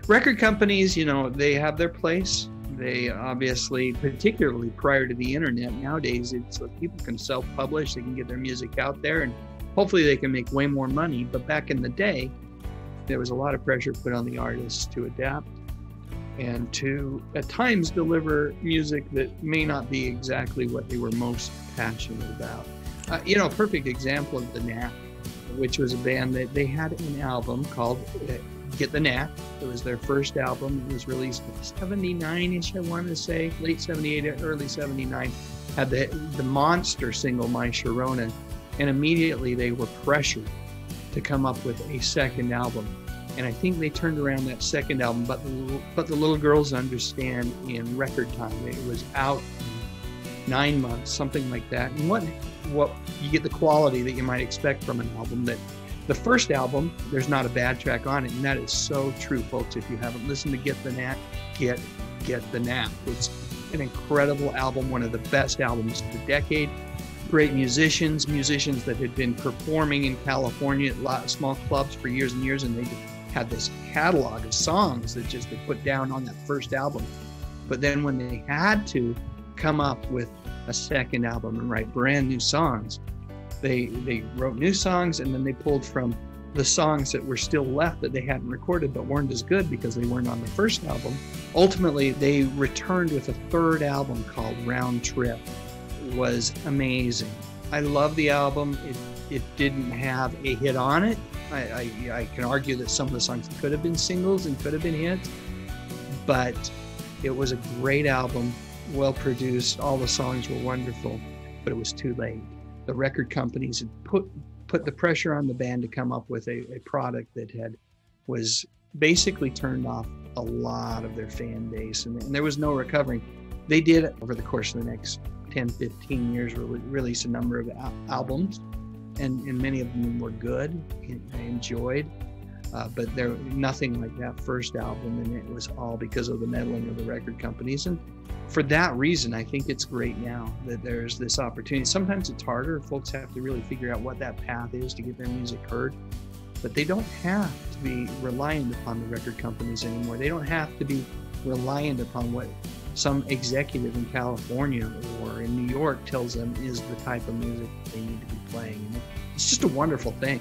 Record companies, you know, they have their place. They obviously, particularly prior to the internet, nowadays, it's like people can self-publish, they can get their music out there, and hopefully they can make way more money. But back in the day, there was a lot of pressure put on the artists to adapt and to, at times, deliver music that may not be exactly what they were most passionate about. You know, a perfect example of the Knack, which was a band that they had an album called Get the Knack. It was their first album. It was released in 79-ish, I want to say, late 78, early 79. Had the monster single, My Sharona, and immediately they were pressured to come up with a second album. And I think they turned around that second album, but the Little Girls Understand, in record time. It was out in 9 months, something like that. And what you get the quality that you might expect from an album. That the first album, there's not a bad track on it, and that is so true, folks. If you haven't listened to Get the Knack, get the Knack. It's an incredible album, one of the best albums of the decade. Great musicians that had been performing in California at a lot of small clubs for years and years, and they had this catalog of songs that just they put down on that first album. But then when they had to come up with a second album and write brand new songs, they wrote new songs, and then they pulled from the songs that were still left that they hadn't recorded but weren't as good because they weren't on the first album. Ultimately, they returned with a third album called Round Trip. It was amazing. I love the album. It didn't have a hit on it. I can argue that some of the songs could have been singles and could have been hits, but it was a great album, well produced. All the songs were wonderful, but it was too late. The record companies had put the pressure on the band to come up with a product that was basically turned off a lot of their fan base, and there was no recovering. They did, over the course of the next 10, 15 years, release a number of albums, and many of them were good and I enjoyed, but there nothing like that first album, and it was all because of the meddling of the record companies. And for that reason, I think it's great now that there's this opportunity. Sometimes it's harder. Folks have to really figure out what that path is to get their music heard, but they don't have to be reliant upon the record companies anymore. They don't have to be reliant upon what some executive in California or in New York tells them is the type of music they need to be playing. And it's just a wonderful thing.